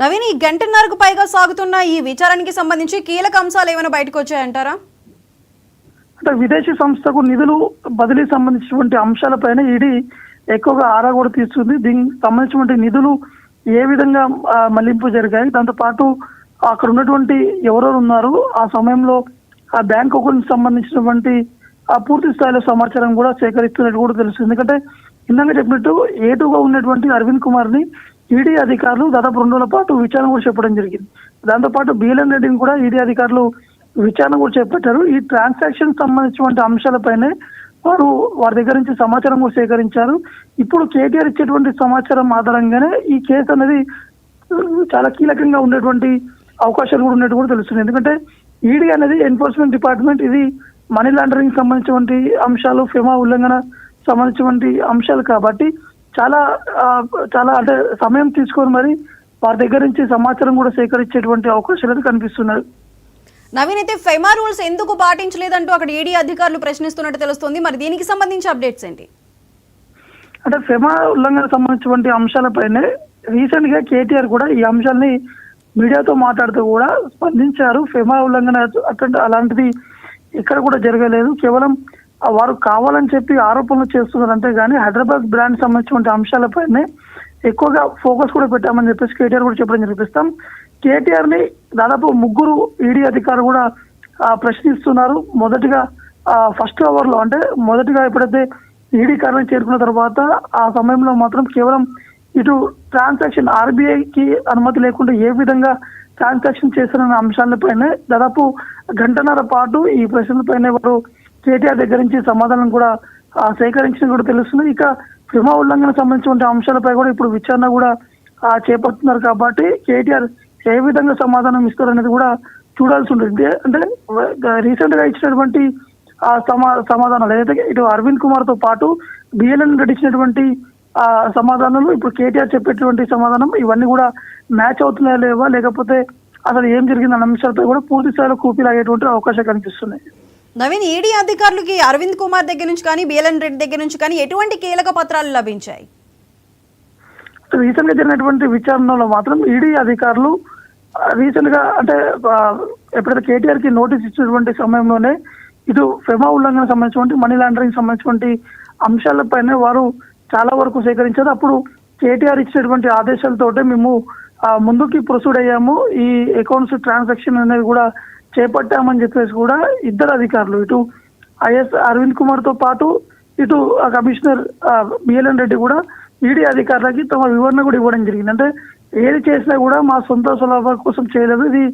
నవీన్, ఈ గంటన్నరకు పైగా సాగుతున్న ఈ విచారణకి సంబంధించి కీలక అంశాలు ఏమైనా బయటకు వచ్చాయంటారా? అంటే విదేశీ సంస్థకు నిధులు బదిలీ సంబంధించినటువంటి అంశాలపైన ఈడీ ఎక్కువగా ఆరా కూడా తీస్తుంది. దీనికి సంబంధించినటువంటి నిధులు ఏ విధంగా మళ్లింపు జరిగాయి, దాంతో పాటు అక్కడ ఉన్నటువంటి ఎవరెవరు ఉన్నారు, ఆ సమయంలో ఆ బ్యాంక్ అకౌంట్ సంబంధించినటువంటి ఆ పూర్తి స్థాయిలో సమాచారం కూడా సేకరిస్తున్నట్టు కూడా తెలుస్తుంది. ఎందుకంటే ఇందాక చెప్పినట్టు ఏటుగా ఉన్నటువంటి అరవింద్ కుమార్ ని ఈడీ అధికారులు దాదాపు 2 రోజుల పాటు విచారణ కూడా చెప్పడం జరిగింది. దాంతోపాటు బిఎల్ఎన్ రెడ్డిని కూడా ఈడీ అధికారులు విచారణ కూడా చేపట్టారు. ఈ ట్రాన్సాక్షన్ సంబంధించినటువంటి అంశాలపైనే వారి దగ్గర నుంచి సమాచారం కూడా సేకరించారు. ఇప్పుడు కేటీఆర్ ఇచ్చేటువంటి సమాచారం ఆధారంగానే ఈ కేసు అనేది చాలా కీలకంగా ఉండేటువంటి అవకాశాలు కూడా ఉన్నట్టు కూడా తెలుస్తుంది. ఎందుకంటే ఈడీ అనేది ఎన్ఫోర్స్మెంట్ డిపార్ట్మెంట్, ఇది మనీ లాండరింగ్ సంబంధించినటువంటి అంశాలు, ఫెమా ఉల్లంఘన సంబంధించినటువంటి అంశాలు కాబట్టి చాలా చాలా అంటే సమయం తీసుకొని మరి వారి దగ్గర నుంచి సమాచారం కూడా సేకరించేటువంటి అవకాశాలు కనిపిస్తున్నాయి. నవీన్, అయితే ఫెమా రూల్స్ ఎందుకు పాటించలేదంటూ అక్కడ ఈడీ అధికారులు ప్రశ్నిస్తున్నట్టు తెలుస్తుంది. మరి దీనికి సంబంధించి అప్డేట్స్ ఏంటి? అంటే ఫెమా ఉల్లంఘన సంబంధించినటువంటి అంశాలపైనే రీసెంట్ గా కేటీఆర్ కూడా ఈ అంశాన్ని మీడియాతో మాట్లాడుతూ కూడా స్పందించారు. ఫెమా ఉల్లంఘన అలాంటిది ఇక్కడ కూడా జరగలేదు, కేవలం వారు కావాలని చెప్పి ఆరోపణలు చేస్తున్నారు అంతేగాని హైదరాబాద్ బ్రాండ్ సంబంధించిన అంశాలపైనే ఎక్కువగా ఫోకస్ కూడా పెట్టామని చెప్పేసి కేటీఆర్ కూడా చెప్పడం జరిపిస్తాం. కేటీఆర్ ని దాదాపు 3 ఈడీ అధికారులు కూడా ప్రశ్నిస్తున్నారు. మొదటిగా ఫస్ట్ అవర్ లో, అంటే మొదటిగా ఎప్పుడైతే ఈడీ కార్యాలయం చేరుకున్న తర్వాత ఆ సమయంలో మాత్రం కేవలం ఇటు ట్రాన్సాక్షన్ ఆర్బీఐకి అనుమతి లేకుండా ఏ విధంగా ట్రాన్సాక్షన్ చేస్తున్న అంశాలపైనే దాదాపు 1.5 గంటల పాటు ఈ ప్రశ్నలపైనే వారు కేటీఆర్ దగ్గర నుంచి సమాధానం కూడా సేకరించిన కూడా తెలుస్తుంది. ఇక ఫెమా ఉల్లంఘన సంబంధించిన అంశాలపై కూడా ఇప్పుడు విచారణ కూడా చేపడుతున్నారు కాబట్టి కేటీఆర్ ఏ విధంగా సమాధానం ఇస్తారనేది కూడా చూడాల్సి ఉంటుంది. అంటే రీసెంట్ గా ఇచ్చినటువంటి సమాధానాలు ఏదైతే ఇటు అరవింద్ కుమార్ తో పాటు బిఎల్ఎన్ రెడ్డి ఇచ్చినటువంటి సమాధానాలు, ఇప్పుడు కేటీఆర్ చెప్పేటువంటి సమాధానం, ఇవన్నీ కూడా మ్యాచ్ అవుతున్నాయా లేవా, లేకపోతే అసలు ఏం జరిగిందన్న అంశాలపై కూడా పూర్తి స్థాయిలో కూపీలాగేటువంటి అవకాశాలు కనిపిస్తున్నాయి. నవీన్, ఈడీ అధికారులకి అరవింద్ కుమార్ దగ్గర నుంచి కానీ బిఎల్ఎన్ రెడ్డి దగ్గర నుంచి కానీ ఎటువంటి కీలక పత్రాలు లభించాయి? రీసెంట్ గా జరిగినటువంటి విచారణలో మాత్రం ఈడీ అధికారులు రీసెంట్ గా అంటే ఎప్పుడైతే కేటీఆర్ కి నోటీస్ ఇచ్చినటువంటి సమయంలోనే ఇటు ఫెమా ఉల్లంఘన సంబంధించినటువంటి మనీ లాండరింగ్ సంబంధించినటువంటి అంశాలపైనే వారు చాలా వరకు సేకరించారు. అప్పుడు కేటీఆర్ ఇచ్చినటువంటి ఆదేశాలతోటే మేము ముందుకి ప్రొసీడ్ అయ్యాము, ఈ అకౌంట్స్ ట్రాన్సాక్షన్ అనేది కూడా చేపట్టామని చెప్పేసి కూడా ఇద్దరు అధికారులు, ఇటు ఐఎస్ అరవింద్ కుమార్ తో పాటు ఇటు కమిషనర్ బిఎల్ఎన్ రెడ్డి కూడా ఈడీ అధికారులకి తమ వివరణ కూడా ఇవ్వడం జరిగింది. అంటే ఏది చేసినా కూడా మా సొంత సులభ కోసం చేయలేదు, ఇది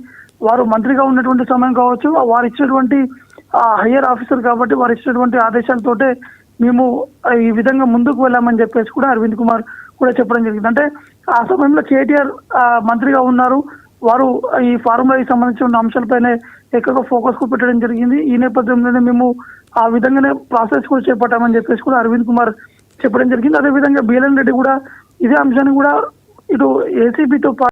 వారు మంత్రిగా ఉన్నటువంటి సమయం కావచ్చు, వారు ఇచ్చినటువంటి హయ్యర్ ఆఫీసర్ కాబట్టి వారు ఇచ్చినటువంటి ఆదేశాలతోటే మేము ఈ విధంగా ముందుకు వెళ్ళామని చెప్పేసి కూడా అరవింద్ కుమార్ కూడా చెప్పడం జరిగింది. అంటే ఆ సమయంలో కేటీఆర్ మంత్రిగా ఉన్నారు, వారు ఈ ఫార్ములాకి సంబంధించిన అంశాలపైనే ఎక్కువగా ఫోకస్ కూడా పెట్టడం జరిగింది. ఈ నేపథ్యంలోనే మేము ఆ విధంగానే ప్రాసెస్ కూడా చేపట్టామని చెప్పేసి కూడా అరవింద్ కుమార్ చెప్పడం జరిగింది. అదేవిధంగా బిఎల్ఎన్ రెడ్డి కూడా ఇదే అంశాన్ని కూడా ఇటు ఏసీబీతో